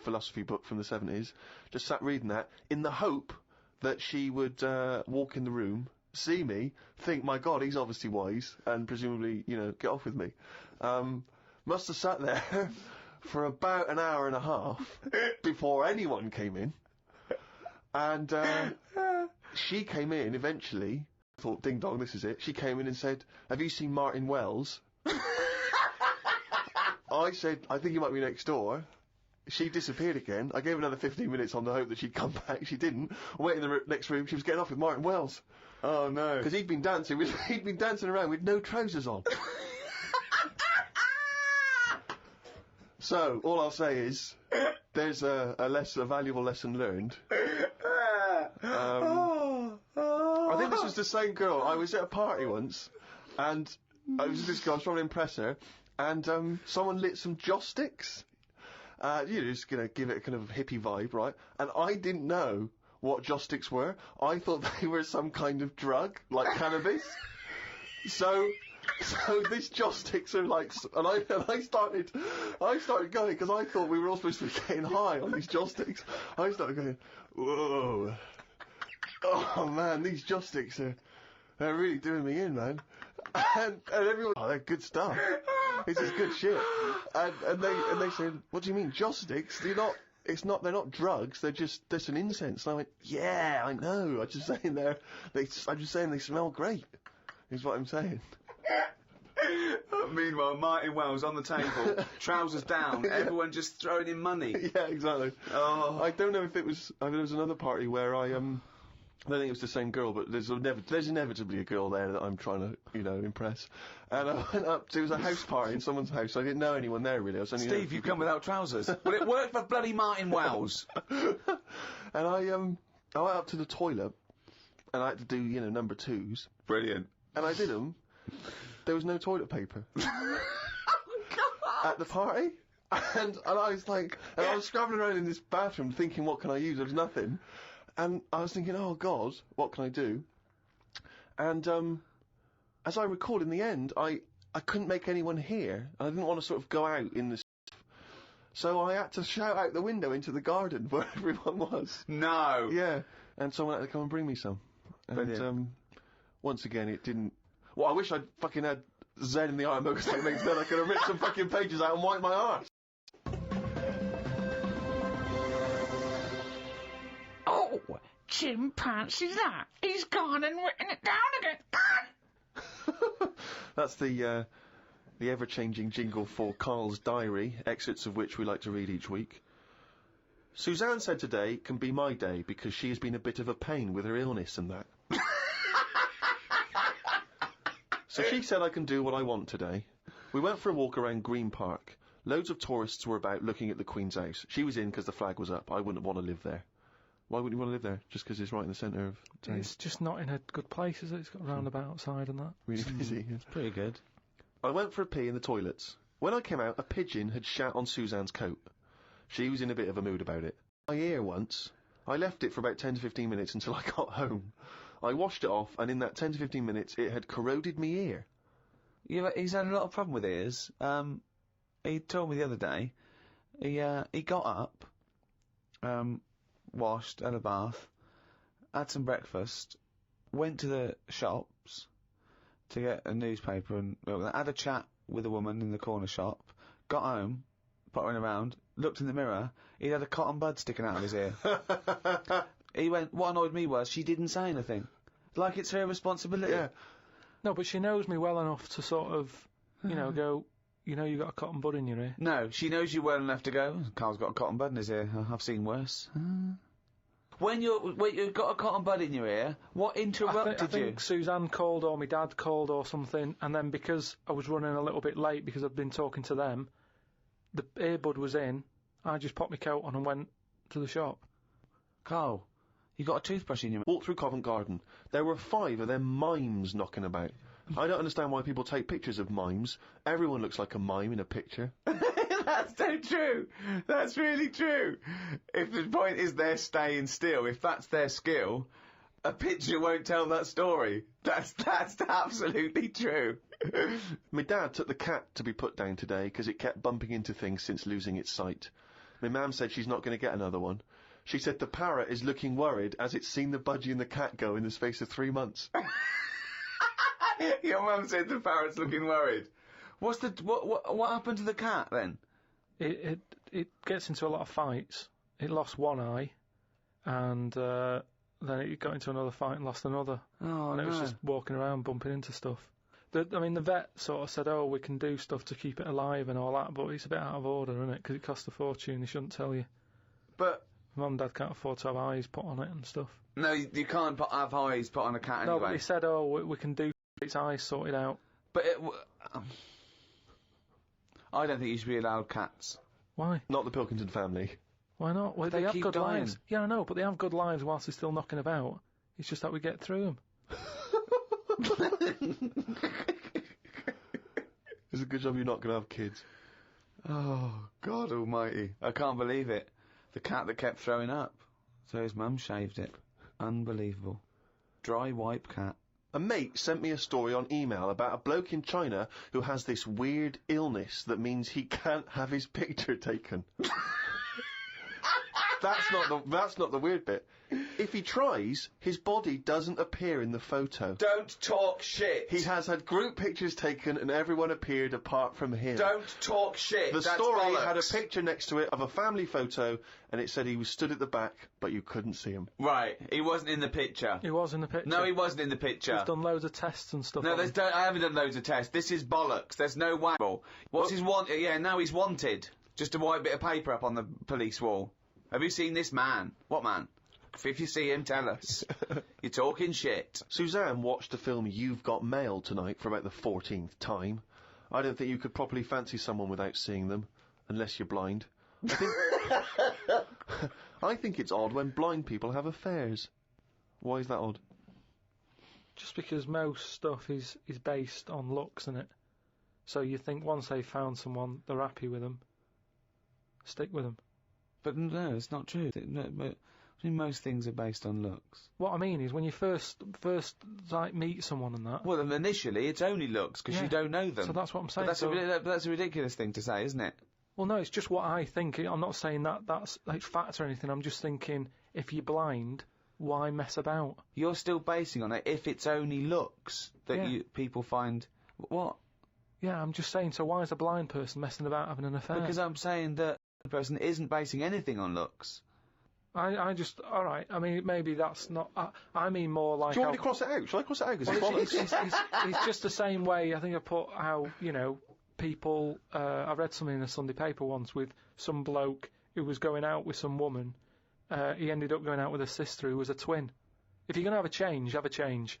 philosophy book from the 70s. Just sat reading that in the hope that she would walk in the room, see me, think, my God, he's obviously wise, and presumably, get off with me. Must have sat there for about an hour and a half before anyone came in. And she came in eventually. I thought, ding dong, this is it. She came in and said, "Have you seen Martin Wells?" I said, "I think he might be next door." She disappeared again. I gave another 15 minutes on the hope that she'd come back. She didn't. I went in the next room. She was getting off with Martin Wells. Oh no! Because he'd been dancing around with no trousers on. So all I'll say is, there's a valuable lesson learned. I think this was the same girl. I was at a party once, and I was this girl. I was trying to impress her, and someone lit some joss sticks. Just gonna give it a kind of hippie vibe, right? And I didn't know what joss sticks were. I thought they were some kind of drug, like cannabis. So these joss sticks are like, and I started going, because I thought we were all supposed to be getting high on these joss sticks. I started going, whoa. Oh man, these joss sticks they're really doing me in, man. And everyone, they're good stuff. This is good shit. And they said, "What do you mean, joss sticks? They're not drugs, they're some incense." And I went, "Yeah, I know, I'm just saying they smell great, is what I'm saying." Meanwhile, Martin Wells on the table, trousers down, everyone just throwing in money. Yeah, exactly. Oh. I don't know if it was, there was another party where I don't think it was the same girl, but there's inevitably a girl there that I'm trying to, impress. And I went up to, it was a house party in someone's house. I didn't know anyone there really. I was only Steve, you've come without trousers. Well, it worked for bloody Martin Wells. And I went up to the toilet, and I had to do, number twos. Brilliant. And I did them. There was no toilet paper. At the party. And I was like, and I was scrabbling around in this bathroom thinking, what can I use? There was nothing. And I was thinking, oh God, what can I do? And, as I recall in the end, I couldn't make anyone hear. I didn't want to sort of go out in the so I had to shout out the window into the garden where everyone was. No! Yeah. And someone had to come and bring me some. And, once again, it didn't... Well, I wish I'd fucking had Zen in the Ironmonger techniques, then I could have ripped some fucking pages out and wiped my arse. Oh, chimpanzee that. He's gone and written it down again. That's the ever-changing jingle for Carl's diary, excerpts of which we like to read each week. Suzanne said today can be my day because she has been a bit of a pain with her illness and that. So she said I can do what I want today. We went for a walk around Green Park. Loads of tourists were about looking at the Queen's house. She was in because the flag was up. I wouldn't want to live there. Why wouldn't you want to live there? Just because it's right in the centre of town? It's just not in a good place, is it? It's got a roundabout outside and that. Really busy. Yeah. It's pretty good. I went for a pee in the toilets. When I came out, a pigeon had shat on Suzanne's coat. She was in a bit of a mood about it. My ear once. I left it for about 10 to 15 minutes until I got home. I washed it off, and in that 10 to 15 minutes, it had corroded me ear. Yeah, he's had a lot of problem with ears. He told me the other day, he got up, washed, had a bath, had some breakfast, went to the shops to get a newspaper and had a chat with a woman in the corner shop, got home, pottering around, looked in the mirror, he had a cotton bud sticking out of his ear. He went, what annoyed me was she didn't say anything. Like it's her responsibility. Yeah. No, but she knows me well enough to sort of, go, you got a cotton bud in your ear. No, she knows you well enough to go, Carl's got a cotton bud in his ear, I've seen worse. When you've got a cotton bud in your ear, what interrupted I think Suzanne called or my dad called or something, and then because I was running a little bit late because I'd been talking to them, the earbud was in, I just popped my coat on and went to the shop. Carl, you got a toothbrush in your mouth. Walked through Covent Garden. There were 5 of them mimes knocking about. I don't understand why people take pictures of mimes. Everyone looks like a mime in a picture. That's so true. That's really true. If the point is they're staying still, if that's their skill, a picture won't tell that story. That's absolutely true. My dad took the cat to be put down today because it kept bumping into things since losing its sight. My mum said she's not going to get another one. She said the parrot is looking worried as it's seen the budgie and the cat go in the space of 3 months. Your mum said the parrot's looking worried. What happened to the cat then? It gets into a lot of fights. It lost one eye, and then it got into another fight and lost another. Oh, and it was just walking around bumping into stuff. The vet sort of said, we can do stuff to keep it alive and all that, but it's a bit out of order, isn't it? Because it costs a fortune, they shouldn't tell you. But Mum and Dad can't afford to have eyes put on it and stuff. no, you can't have eyes put on a cat anyway. No, but they said, we can do its eyes sorted out. But I don't think you should be allowed cats. Why? Not the Pilkington family. Why not? Well, They they have keep good dying. lives. Yeah, I know, but they have good lives whilst they're still knocking about. It's just that we get through them. It's a good job you're not going to have kids. Oh, God almighty. I can't believe it. The cat that kept throwing up. So his mum shaved it. Unbelievable. Dry wipe cat. A mate sent me a story on email about a bloke in China who has this weird illness that means he can't have his picture taken. That's not the weird bit. If he tries, his body doesn't appear in the photo. Don't talk shit. He has had group pictures taken and everyone appeared apart from him. Don't talk shit. The That's story bollocks. had a picture next to it of a family photo and it said he was stood at the back, but you couldn't see him. Right, he wasn't in the picture. He was in the picture. No, he wasn't in the picture. He's done loads of tests and stuff. No, on him. I haven't done loads of tests. This is bollocks. There's no waggle. What's his want? Yeah, now he's wanted. Just a white bit of paper up on the police wall. Have you seen this man? What man? If you see him, tell us. You're talking shit. Suzanne watched the film You've Got Mail tonight for about the 14th time. I don't think you could properly fancy someone without seeing them, unless you're blind. I think it's odd when blind people have affairs. Why is that odd? Just because most stuff is based on looks, isn't it? So you think once they've found someone, they're happy with them. Stick with them. But no, it's not true. Most things are based on looks. What I mean is when you first like meet someone and that. Well, initially it's only looks because you don't know them. So that's what I'm saying. But that's a ridiculous thing to say, isn't it? Well, no, it's just what I think. I'm not saying that's like fact or anything. I'm just thinking if you're blind, why mess about? You're still basing on it if it's only looks that people find. What? Yeah, I'm just saying. So why is a blind person messing about having an affair? Because I'm saying that the person isn't basing anything on looks. Alright, I mean, maybe that's not, I mean more like... Do you want me to cross it out? Shall I cross it out? Well, it's just the same way, I think I put how, people, I read something in a Sunday paper once with some bloke who was going out with some woman, he ended up going out with a sister who was a twin. If you're going to have a change, have a change.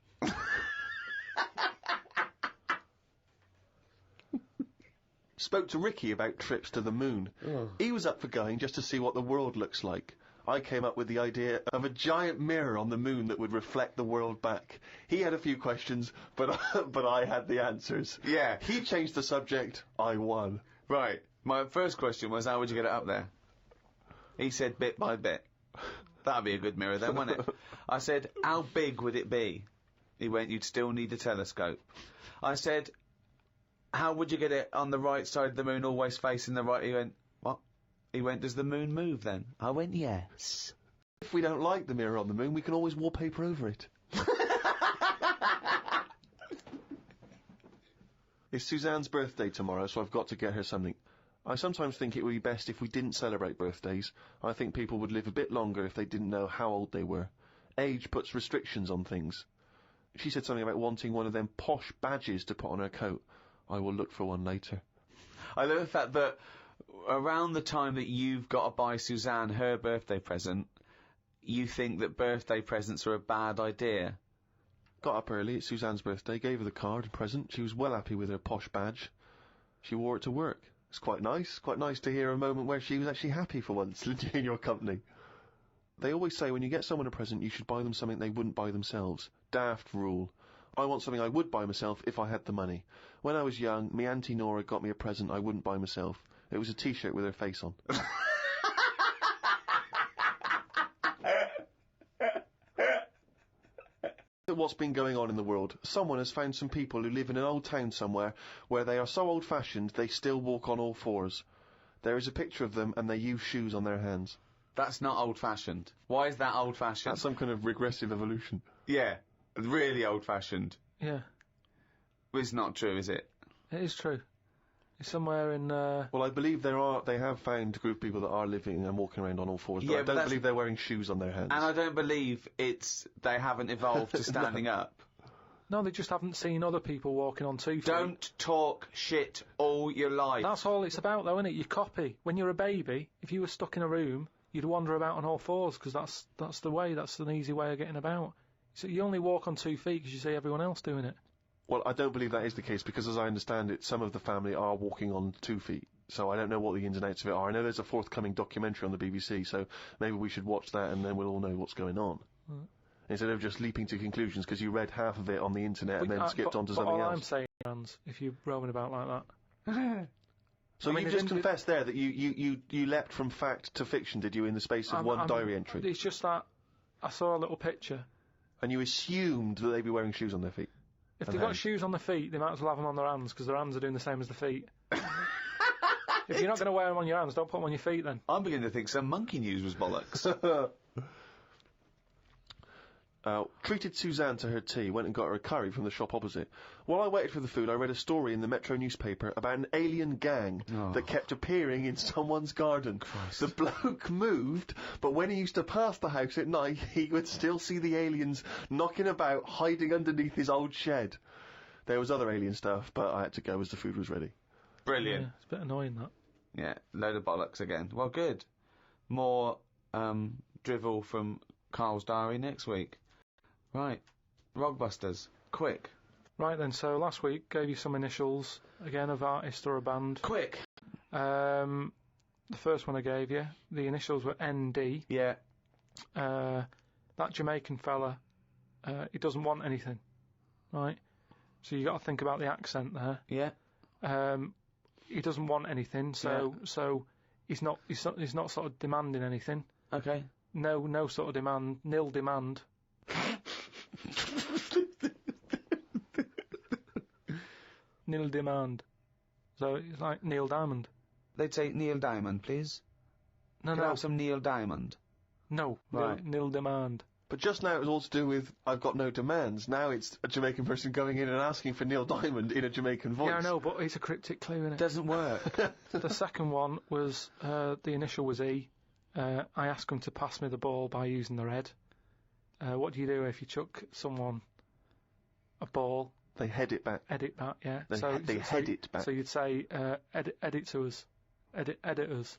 Spoke to Ricky about trips to the moon. Oh. He was up for going just to see what the world looks like. I came up with the idea of a giant mirror on the moon that would reflect the world back. He had a few questions, but I had the answers. Yeah. He changed the subject, I won. Right. My first question was, how would you get it up there? He said bit by bit. That'd be a good mirror then, wouldn't it? I said, how big would it be? He went, you'd still need a telescope. I said, how would you get it on the right side of the moon, always facing the right? He went, what? He went, does the moon move then? I went, yes. If we don't like the mirror on the moon, we can always wallpaper over it. It's Suzanne's birthday tomorrow, so I've got to get her something. I sometimes think it would be best if we didn't celebrate birthdays. I think people would live a bit longer if they didn't know how old they were. Age puts restrictions on things. She said something about wanting one of them posh badges to put on her coat. I will look for one later. I love the fact that around the time that you've got to buy Suzanne her birthday present, you think that birthday presents are a bad idea. Got up early, it's Suzanne's birthday, gave her the card and present. She was well happy with her posh badge. She wore it to work. It's quite nice to hear a moment where she was actually happy for once in your company. They always say when you get someone a present, you should buy them something they wouldn't buy themselves. Daft rule. I want something I would buy myself if I had the money. When I was young, me Auntie Nora got me a present I wouldn't buy myself. It was a t-shirt with her face on. What's been going on in the world? Someone has found some people who live in an old town somewhere where they are so old-fashioned they still walk on all fours. There is a picture of them, and they use shoes on their hands. That's not old-fashioned. Why is that old-fashioned? That's some kind of regressive evolution. Yeah, really old-fashioned. Yeah, It's not true, is it? it is true. It's somewhere in. Well, I believe they have found a group of people that are living and walking around on all fours, but Yeah, I but don't that's- believe they're wearing shoes on their hands. And I don't believe they haven't evolved to standing up. No, they just haven't seen other people walking on 2 feet. Don't talk shit all your life. That's all it's about, though, isn't it? You copy. When you're a baby, if you were stuck in a room, you'd wander about on all fours because that's the way. That's an easy way of getting about. So you only walk on 2 feet because you see everyone else doing it. Well, I don't believe that is the case because, as I understand it, some of the family are walking on 2 feet. So I don't know what the ins and outs of it are. I know there's a forthcoming documentary on the BBC, so maybe we should watch that and then we'll all know what's going on. Instead of just leaping to conclusions because you read half of it on the internet and then skipped on to something all else. I'm saying, Hans, if you're roaming about like that. So you just confessed there that you leapt from fact to fiction, did you, in the space of one diary entry? It's just that I saw a little picture. And you assumed that they'd be wearing shoes on their feet? If they've got shoes on their feet, they might as well have them on their hands because their hands are doing the same as the feet. If you're not going to wear them on your hands, don't put them on your feet then. I'm beginning to think some monkey news was bollocks. Treated Suzanne to her tea, went and got her a curry from the shop opposite. While I waited for the food, I read a story in the Metro newspaper about an alien gang that kept appearing in someone's garden. Christ. The bloke moved, but when he used to pass the house at night, he would still see the aliens knocking about, hiding underneath his old shed. There was other alien stuff, but I had to go as the food was ready. Brilliant. Yeah, it's a bit annoying, that. Yeah, load of bollocks again. Well, good. More drivel from Carl's diary next week. Right, Rockbusters, quick. Right then, so last week gave you some initials, again, of artist or a band. Quick! The first one I gave you, the initials were ND. Yeah. That Jamaican fella, he doesn't want anything, right? So you got to think about the accent there. Yeah. He doesn't want anything, so he's not sort of demanding anything. Okay. No sort of demand, nil demand. Nil demand. So it's like Neil Diamond. They'd say Neil Diamond, please. No, Could I have some Neil Diamond? No. Right. Nil demand. But just now it was all to do with I've got no demands. Now it's a Jamaican person going in and asking for Neil Diamond in a Jamaican voice. Yeah, I know, but it's a cryptic clue, innit? Doesn't work. The second one was, the initial was E. I asked him to pass me the ball by using the red. What do you do if you chuck someone a ball? They head it back. Edit that, yeah. They head it back. So you'd say, edit to us. Edit us.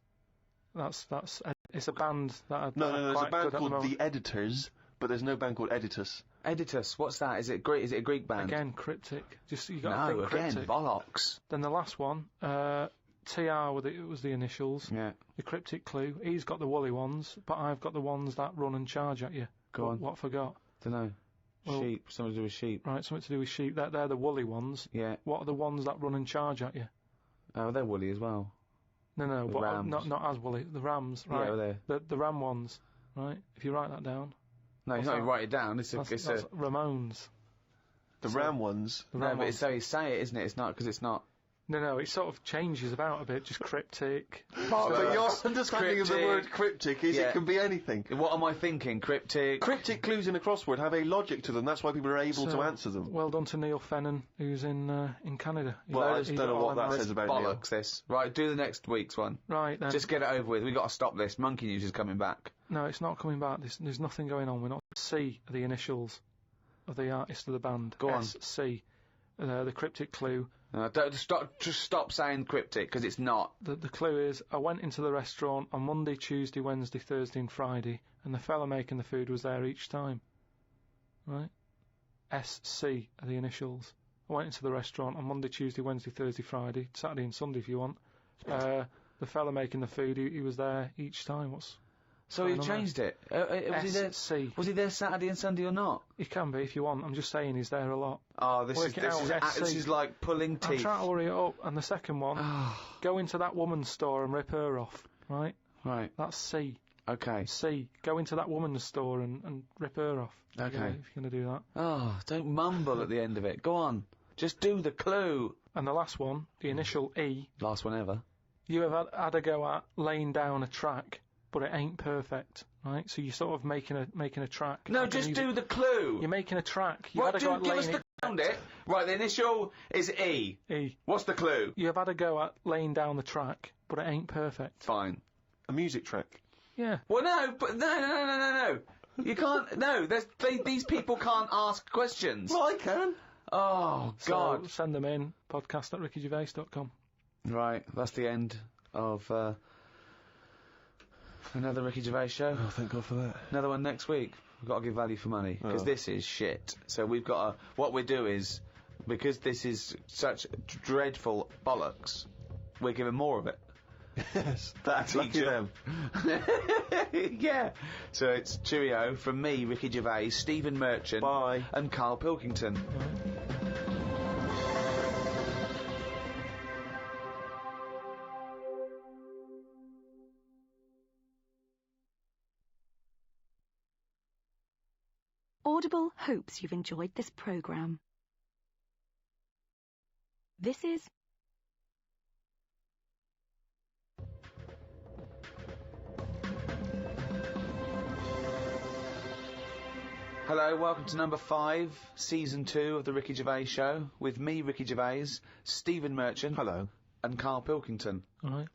That's it's a band that are No, there's a quite band good at the called moment. The Editors, but there's no band called Editus. Editus, what's that? Is it Greek? Is it a Greek band? Again, cryptic. Just you got to No, think again, cryptic. bollocks. Then the last one, TR was the initials. Yeah. The cryptic clue. He's got the woolly ones, but I've got the ones that run and charge at you. Go on. What I forgot? Dunno. Well- Sheep. Something to do with sheep. Right, something to do with sheep. They're the woolly ones. Yeah. What are the ones that run and charge at you? Oh, they're woolly as well. No, The but rams. not as woolly. The rams, right? Yeah, they're... The ram ones, right? If you write that down. No, What's he's not that? even write it down. It's That's Ramones. The Ram ones. The No, ram but ones. it's how you say it, isn't it? It's not, because it's not... No, it sort of changes about a bit, just cryptic. But your understanding of the Cryptic. word cryptic is Yeah. it can be anything. What am I thinking? Cryptic? Cryptic clues in a crossword have a logic to them. That's why people are able So, to answer them. Well done to Neil Fennan, who's in Canada. Well, I He's just don't know all what that them says about Neil. Bollocks, this. Right, do the next week's one. Right then. Just get it over with. We've got to stop this. Monkey News is coming back. No, it's not coming back. There's nothing going on. We're not. C are the initials of the artist of the band. Go on. SC. The cryptic clue. Just stop saying cryptic, because it's not. The clue is, I went into the restaurant on Monday, Tuesday, Wednesday, Thursday and Friday, and the fella making the food was there each time. Right? SC are the initials. I went into the restaurant on Monday, Tuesday, Wednesday, Thursday, Friday, Saturday and Sunday if you want. The fella making the food, he was there each time. So going you on there? changed it. Was he there Saturday and Sunday or not? He can be if you want. I'm just saying he's there a lot. Oh, this Work it out, this SC. is like pulling I'm teeth. trying to hurry it up. And the second one, go into that woman's store and rip her off. Right? Right. That's C. Okay. C. Go into that woman's store and rip her off. Okay. If you're going to do that. Oh, don't mumble at the end of it. Go on. Just do the clue. And the last one, the initial E, Last one ever. You have had a go at laying down a track, but it ain't perfect, right? So you're sort of making a track. No, just do the clue. You're making a track. You've Right, had a go at give us laying the found it. Right, the initial is E. E. What's the clue? You have had a go at laying down the track, but it ain't perfect. Fine. A music track. Yeah. Well, no, but no. You can't. No, these people can't ask questions. Well, I can. Oh God. So send them in. podcast@rickygervais.com. Right, that's the end of another Ricky Gervais show. Oh, thank God for that. Another one next week. We've got to give value for money because this is shit. So we've got to. What we do is, because this is such dreadful bollocks, we're giving more of it. Yes, that's lucky them. Yeah. So it's cheerio from me, Ricky Gervais, Stephen Merchant, Bye, and Carl Pilkington. Audible hopes you've enjoyed this programme. This is Hello, welcome to number 5, season 2 of the Ricky Gervais Show, with me, Ricky Gervais, Stephen Merchant, hello, and Carl Pilkington. All right.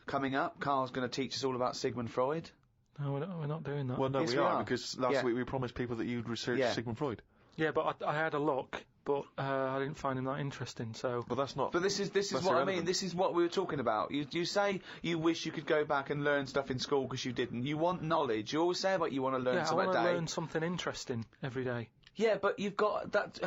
Coming up, Carl's going to teach us all about Sigmund Freud. No, we're not doing that. Well, no, Yes, we we are, are. because last week we promised people that you'd research Sigmund Freud. Yeah, but I had a look, but I didn't find him that interesting, so... But that's not... But this is what I irrelevant. mean. This is what we were talking about. You say you wish you could go back and learn stuff in school because you didn't. You want knowledge. You always say about you want to learn Yeah, I something want a to day. learn something interesting every day. Yeah, but you've got that...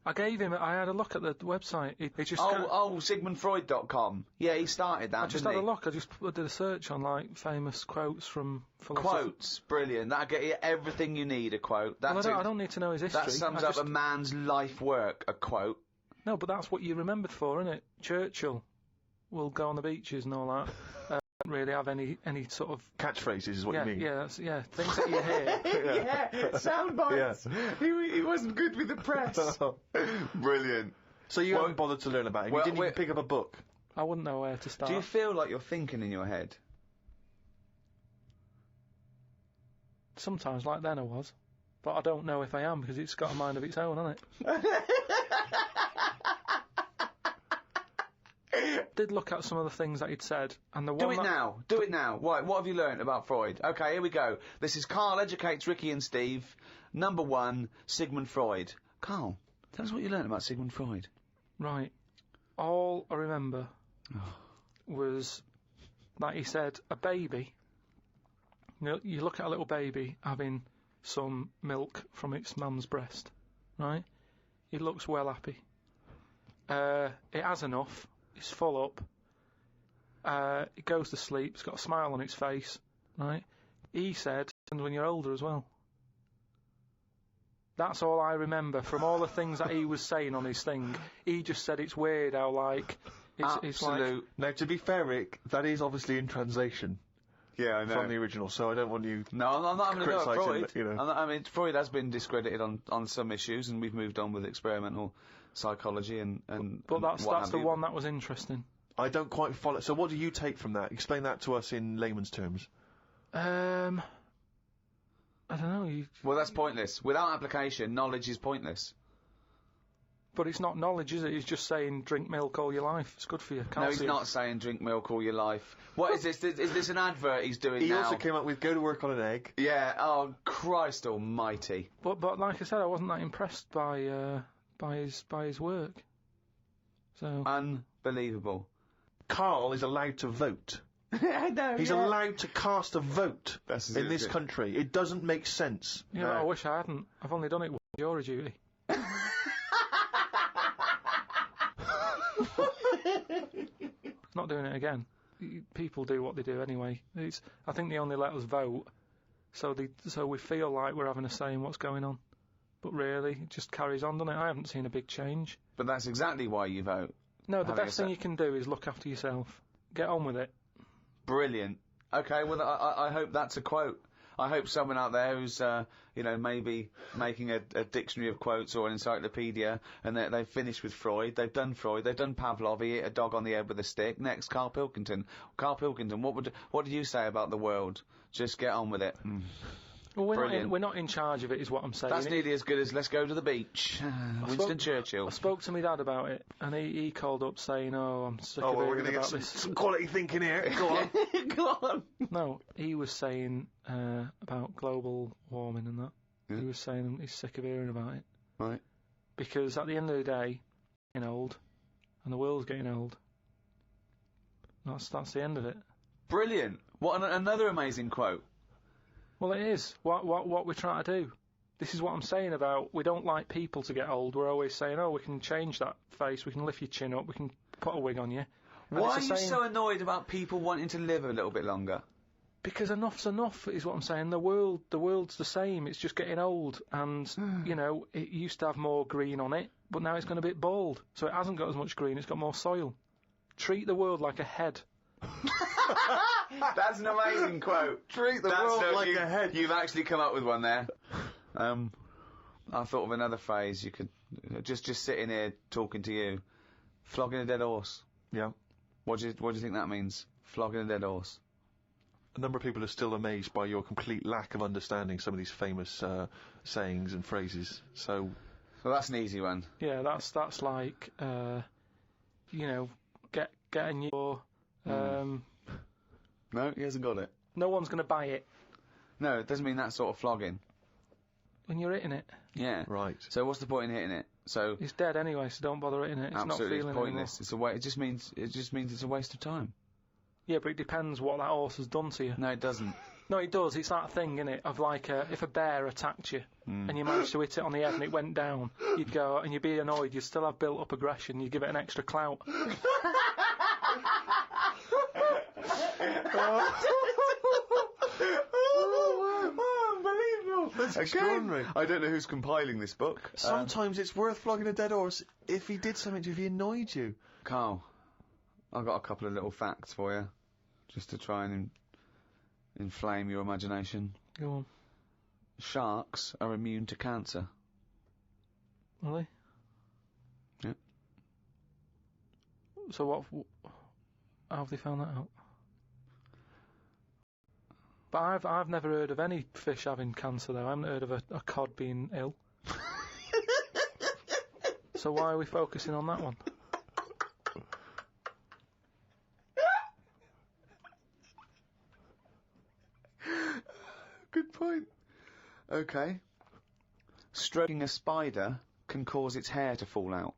I had a look at the website. It just... SigmundFreud.com. Yeah, he started that, I just didn't had a he? look. I just did a search on, like, famous quotes from philosophers. Quotes. Brilliant. That'll get you everything you need, a quote. Well, That's I don't need to know his history. that sums I up just- a man's life work, a quote. No, but that's what you're remembered for, isn't it? Churchill will go on the beaches and all that. Don't really have any sort of... Catchphrases is what you mean. Yeah, things that you hear. Yeah, sound bites. He wasn't good with the press. Brilliant. So you haven't bothered to learn about him? well, You didn't even pick up a book? I wouldn't know where to start. Do you feel like you're thinking in your head? Sometimes, like then I was. But I don't know if I am, because it's got a mind of its own, hasn't it? Did look at some of the things that he'd said, and the one Do it now. What have you learnt about Freud? Okay, here we go. This is Carl Educates Ricky and Steve. Number 1, Sigmund Freud. Carl, tell us what you learnt about Sigmund Freud. Right. All I remember was that he said a baby. You look at a little baby having some milk from its mum's breast, right? It looks well happy. It has enough. It's full up. It goes to sleep. It's got a smile on its face, right? He said, and when you're older as well. That's all I remember from all the things that he was saying on his thing. He just said it's weird how, like... It's like... Absolute. Now, to be fair, Rick, that is obviously in translation Yeah, I know. from the original, so I don't want you... No, I'm not having a go at Criticising, Freud. you know. I mean, Freud has been discredited on some issues, and we've moved on with experimental psychology and But that's what have the you. one that was interesting. I don't quite follow... So what do you take from that? Explain that to us in layman's terms. I don't know. Well, that's pointless. Without application, knowledge is pointless. But it's not knowledge, is it? He's just saying drink milk all your life. It's good for you. No, he's not saying drink milk all your life. What is this? Is this an advert he's doing He now? also came up with go to work on an egg. Yeah, oh, Christ almighty. But like I said, I wasn't that impressed by his work. So Unbelievable. Carl is allowed to vote. No, He's allowed to cast a vote That's in this country. It doesn't make sense. yeah, I wish I hadn't. I've only done it with jury duty. Not doing it again. People do what they do anyway. I think they only let us vote, so we feel like we're having a say in what's going on. But really, it just carries on, doesn't it? I haven't seen a big change. But that's exactly why you vote. No, the Having a best thing say. you can do is look after yourself. Get on with it. Brilliant. Okay, well, I hope that's a quote. I hope someone out there who's, maybe making a dictionary of quotes or an encyclopedia, and they've finished with Freud, they've done Pavlov, he hit a dog on the head with a stick. Next, Carl Pilkington. Carl Pilkington, what did you say about the world? Just get on with it. Well, we're not in charge of it, is what I'm saying. That's nearly as good as let's go to the beach. Winston Churchill. I spoke to my dad about it, and he called up saying, I'm sick of we're hearing going to about get this. some quality thinking here. Go on. Go on. No, he was saying about global warming and that. Yeah. He was saying he's sick of hearing about it. Right. Because at the end of the day, getting old, and the world's getting old. That's the end of it. Brilliant. What another amazing quote. Well, it is. What we're trying to do. This is what I'm saying about we don't like people to get old. We're always saying, we can change that face, we can lift your chin up, we can put a wig on you. And Why are you so annoyed about people wanting to live a little bit longer? Because enough's enough, is what I'm saying. The world's the same. It's just getting old, and it used to have more green on it, but now it's gone a bit bald, so it hasn't got as much green. It's got more soil. Treat the world like a head. That's an amazing quote. Treat the world like a head. You've actually come up with one there. I thought of another phrase. You could just sitting here talking to you, flogging a dead horse. Yeah. What do you think that means? Flogging a dead horse. A number of people are still amazed by your complete lack of understanding some of these famous sayings and phrases. So, well, that's an easy one. Yeah, that's like getting your. No, he hasn't got it. No one's going to buy it. No, it doesn't mean that sort of flogging. When you're hitting it. Yeah. Right. So what's the point in hitting it? So it's dead anyway, so don't bother hitting it. It's absolutely, not feeling it's pointless. anymore. It just means it's a waste of time. Yeah, but it depends what that horse has done to you. No, it doesn't. No, it does. It's that thing, innit, of like if a bear attacked you and you managed to hit it on the head and it went down, you'd go and you'd be annoyed. You'd still have built-up aggression. You'd give it an extra clout. Unbelievable. That's extraordinary. I don't know who's compiling this book. Sometimes it's worth flogging a dead horse if he did something to you, if he annoyed you. Carl, I've got a couple of little facts for you, just to try and inflame your imagination. Go on. Sharks are immune to cancer. Really? Yeah. So how have they found that out? But I've never heard of any fish having cancer, though. I haven't heard of a cod being ill. So why are we focusing on that one? Good point. Okay. Stroking a spider can cause its hair to fall out.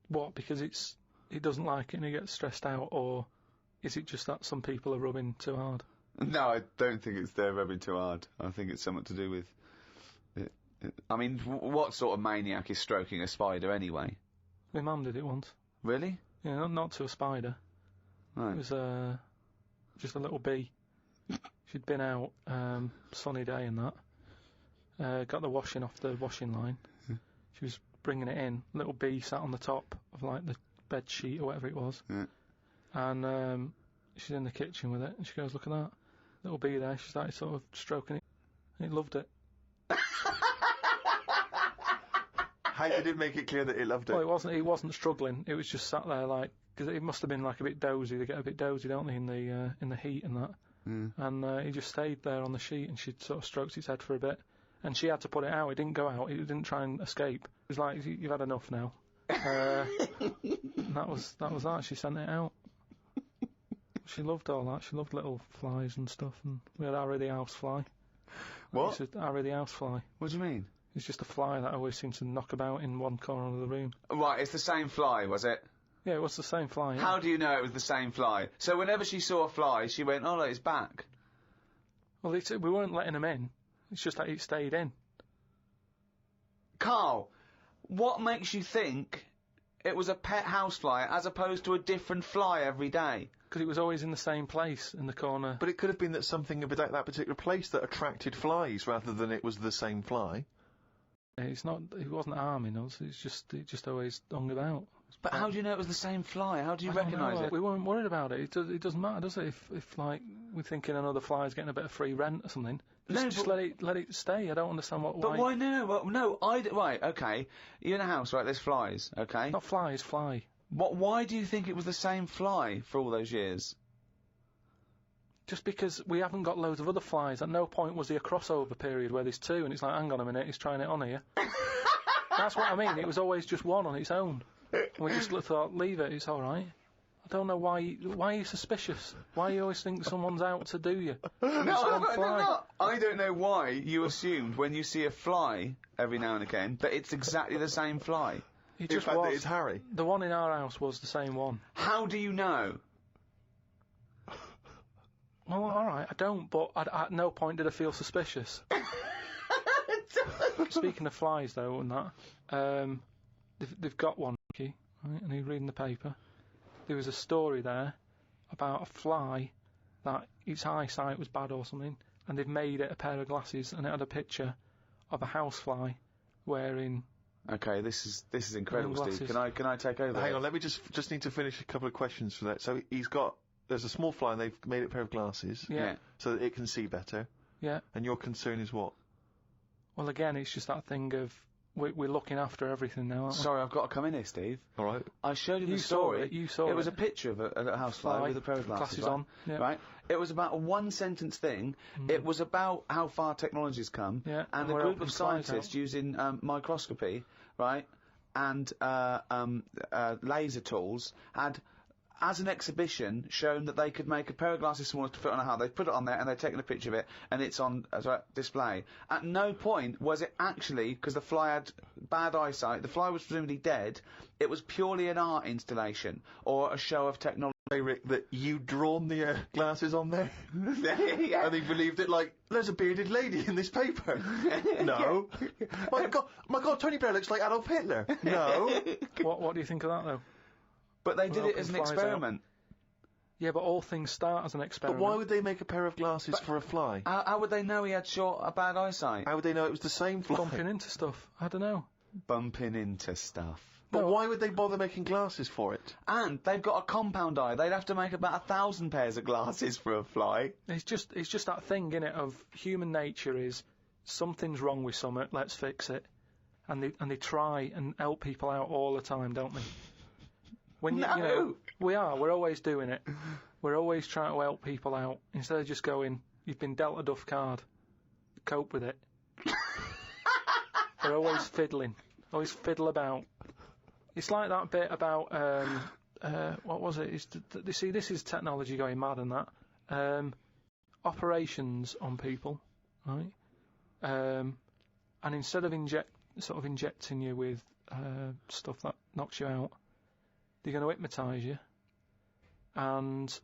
What? Because it doesn't like it and it gets stressed out, or is it just that some people are rubbing too hard? No, I don't think it's they're rubbing too hard. I think it's something to do with it. I mean, what sort of maniac is stroking a spider anyway? My mum did it once. Really? Yeah, not to a spider. Right. It was just a little bee. She'd been out, sunny day and that. Got the washing off the washing line. She was bringing it in. Little bee sat on the top of like the bed sheet or whatever it was. Yeah. And she's in the kitchen with it, and she goes, "Look at that little bee there." She started sort of stroking it, and it loved it. How did it make it clear that it loved it? Well, it wasn't struggling. It was just sat there like, because it must have been like a bit dozy. They get a bit dozy, don't they, in the heat and that. Mm. And he just stayed there on the sheet, and she sort of stroked its head for a bit, and she had to put it out. It didn't go out. It didn't try and escape. It was like, "You've had enough now." That was that. She sent it out. She loved all that. She loved little flies and stuff, and we had Harry the housefly. What? Harry the housefly. What do you mean? It's just a fly that always seems to knock about in one corner of the room. Right, it's the same fly, was it? Yeah, it was the same fly. Yeah. How do you know it was the same fly? So whenever she saw a fly, she went, "Oh, look, it's back." Well, we weren't letting him in. It's just that it stayed in. Carl, what makes you think it was a pet housefly as opposed to a different fly every day? Because it was always in the same place in the corner. But it could have been that something about that particular place that attracted flies rather than it was the same fly. It's not. It wasn't harming us. It just always hung about. But how do you know it was the same fly? How do you I don't recognise know, it? We weren't worried about it. It doesn't matter, does it? If like we're thinking another fly's getting a bit of free rent or something, just let it stay. I don't understand why. But why no? Well, no, right, okay. You're in a house, right? There's flies, okay? Not flies, fly. Why do you think it was the same fly for all those years? Just because we haven't got loads of other flies. At no point was there a crossover period where there's two, and it's like, hang on a minute, he's trying it on here. That's what I mean. It was always just one on its own. And we just thought, leave it, it's all right. I don't know why are you suspicious? Why you always think someone's out to do you? No, I'm not. I don't know why you assumed when you see a fly every now and again that it's exactly the same fly. It just In fact, was. it's Harry. The one in our house was the same one. How do you know? Well, all right, I don't, but at no point did I feel suspicious. Speaking of flies, though, and that, they've got one, Ricky, right, and he's reading the paper. There was a story there about a fly that its eyesight was bad or something, and they've made it a pair of glasses, and it had a picture of a housefly wearing. Okay, this is incredible, Glasses. Steve. Can I take over? Hang on, let me just need to finish a couple of questions for that. So there's a small fly and they've made it a pair of glasses. Yeah. So that it can see better. Yeah. And your concern is what? Well, again, it's just that thing of we're looking after everything now, aren't we? Sorry, I've got to come in here, Steve. All right. I showed you the You story. saw it, you saw It was it. a picture of a housefly with a pair of glasses right? on. Yeah. Right. It was about a one-sentence thing. It was about how far technology's come, Yeah, and and a we're group helping of flies scientists out. using microscopy, right, and laser tools had, as an exhibition, shown that they could make a pair of glasses smaller to fit on a hat. They put it on there and they've taken a picture of it, and it's on as a display. At no point was it actually, because the fly had bad eyesight, the fly was presumably dead, it was purely an art installation, or a show of technology. Hey, Rick, that you'd drawn the glasses on there? Yeah. And he believed it like, there's a bearded lady in this paper. No. My God, Tony Blair looks like Adolf Hitler. No. What do you think of that, though? But they did Well, it as an flies out. experiment. Yeah, but all things start as an But experiment. why would they make a pair of glasses for a fly? How would they know he had bad eyesight? How would they know it was the same fly? Bumping into stuff? I don't know. Bumping into stuff. But No. why would they bother making glasses for it? And they've got a compound eye. They'd have to make about 1,000 pairs of glasses for a fly. It's just that thing, innit, of human nature is something's wrong with something, let's fix it. And they try and help people out all the time, don't they? When you know, we're always doing it. We're always trying to help people out instead of just going, you've been dealt a duff card, cope with it. We're always fiddling, always fiddle about. It's like that bit about what was it? You see, this is technology going mad and that. Operations on people, right? And instead of injecting you with stuff that knocks you out, they're going to hypnotise you, and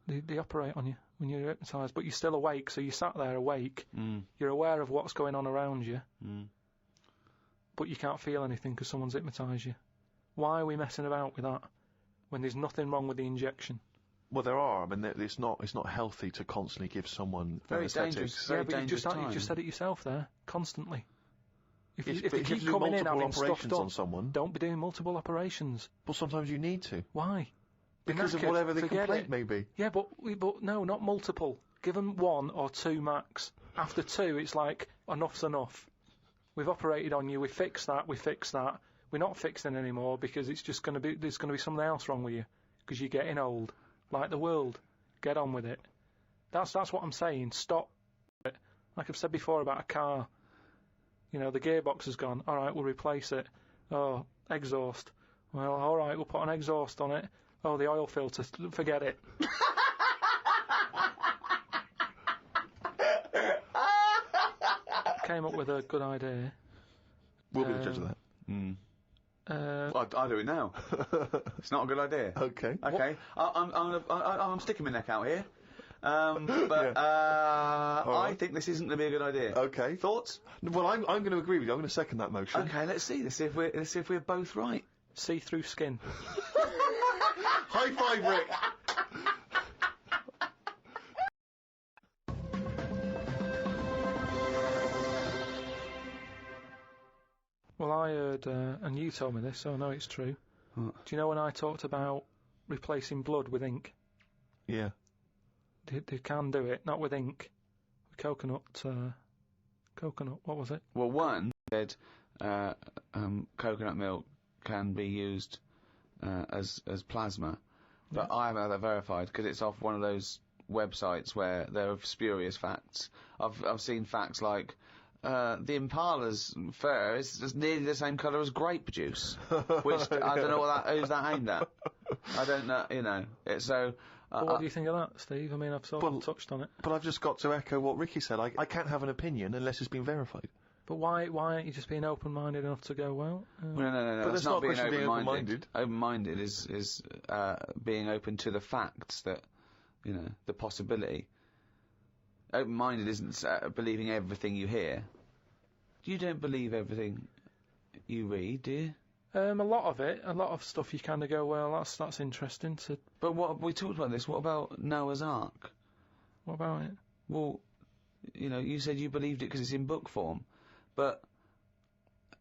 they operate on you when you're hypnotised, but you're still awake, so you sat there awake, you're aware of what's going on around you, but you can't feel anything because someone's hypnotised you. Why are we messing about with that when there's nothing wrong with the injection? Well, there are. I mean, it's not healthy to constantly give someone Very anesthetics. dangerous. Yeah, Very but dangerous you time. just said it yourself there, constantly. If But they if you keep do coming in multiple having stuff operations done, on someone, don't be doing multiple operations. well, sometimes you need to. Why? Because of Knackered, whatever the forget complaint it. may be. Yeah, but no, not multiple. Give them one or two max. After two, it's like, enough's enough. We've operated on you, we fixed that. We're not fixing anymore because it's just there's going to be something else wrong with you because you're getting old. Like the world. Get on with it. That's what I'm saying. Stop it. Like I've said before about a car. You know, the gearbox has gone. All right, we'll replace it. Oh, exhaust. Well, all right, we'll put an exhaust on it. Oh, the oil filter. Forget it. Came up with a good idea. We'll be the judge of that. Well, I'll do it now. It's not a good idea. Okay. Okay. I'm sticking my neck out here. I think this isn't going to be a good idea. Okay. Thoughts? Well, I'm going to agree with you. I'm going to second that motion. Okay, let's see. Let's see if we're both right. See-through skin. High five, Rick. Well, I heard, and you told me this, so I know it's true. What? Do you know when I talked about replacing blood with ink? Yeah. They can do it, not with ink. With coconut, what was it? Well, one said coconut milk can be used as plasma, but I haven't had that verified because it's off one of those websites where there are spurious facts. I've seen facts like the impala's fur is just nearly the same colour as grape juice, which I don't know who's that aimed at. I don't know, you know. So. Well, what do you think of that, Steve? I mean, I've sort of touched on it. But I've just got to echo what Ricky said. I can't have an opinion unless it's been verified. But why aren't you just being open-minded enough to go, well... No. But That's that's not not a being question of being open-minded. open-minded. Open-minded is being open to the facts that, you know, the possibility. Open-minded isn't believing everything you hear. You don't believe everything you read, do you? A lot of stuff you kind of go, well, that's interesting. But we talked about this. What about Noah's Ark? What about it? Well, you know, you said you believed it because it's in book form, but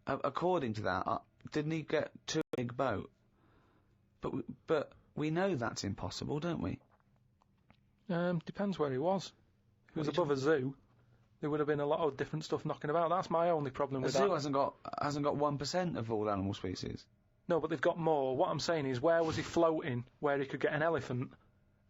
according to that, didn't he get to a big boat? But we know that's impossible, don't we? Depends where he was. If he was above a zoo, there would have been a lot of different stuff knocking about. That's my only problem with A zoo that. hasn't got 1% of all animal species. No, but they've got more. What I'm saying is, where was he floating where he could get an elephant,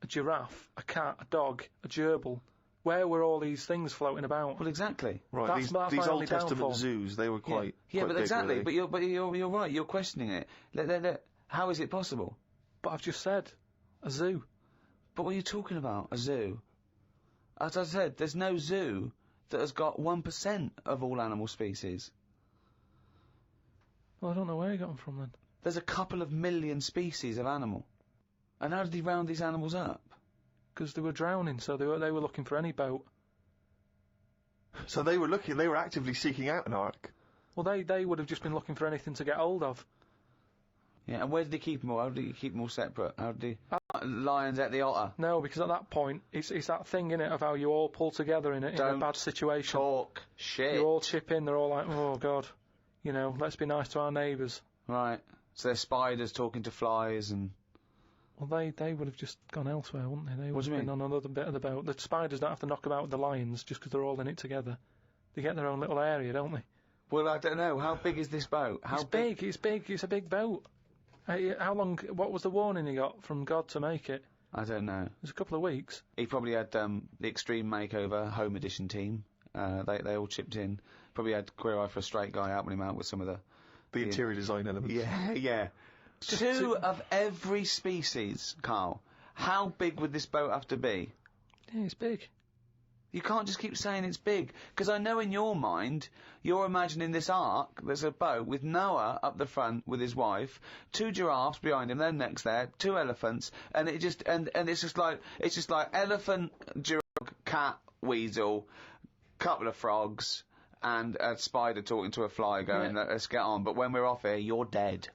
a giraffe, a cat, a dog, a gerbil? Where were all these things floating about? Well, exactly. Right, That's these my Old only Testament downfall. zoos, they were quite Yeah, but big, exactly. really. But you're right. You're questioning it. How is it possible? But I've just said, a zoo. But what are you talking about? A zoo? As I said, there's no zoo that has got 1% of all animal species. Well, I don't know where he got them from then. There's a couple of million species of animal. And how did he round these animals up? Because they were drowning, so they were looking for any boat. So they were actively seeking out an ark. Well, they would have just been looking for anything to get hold of. Yeah, and where did he keep them all? How did he keep them all separate? How did he... Lions at the otter. No, because at that point, it's that thing, innit, of how you all pull together in a bad situation. Talk shit. You all chip in, they're all like, oh, God, you know, let's be nice to our neighbours. Right. So there's spiders talking to flies and... Well, they would have just gone elsewhere, wouldn't they? They would What do you have been mean? on another bit of the boat. The spiders don't have to knock about with the lions just because they're all in it together. They get their own little area, don't they? Well, I don't know. How big is this boat? It's big, it's a big boat. How long, what was the warning he got from God to make it? I don't know. It was a couple of weeks. He probably had the Extreme Makeover Home Edition team. They all chipped in. Probably had Queer Eye for a Straight Guy helping him out with some of The interior design elements. Yeah. Two of every species, Carl. How big would this boat have to be? Yeah, it's big. You can't just keep saying it's big, because I know in your mind, you're imagining this ark, there's a boat with Noah up the front with his wife, 2 giraffes behind him, then next there, 2 elephants, and it's just like elephant, giraffe, cat, weasel, couple of frogs, and a spider talking to a fly going, let's get on, but when we're off here, you're dead.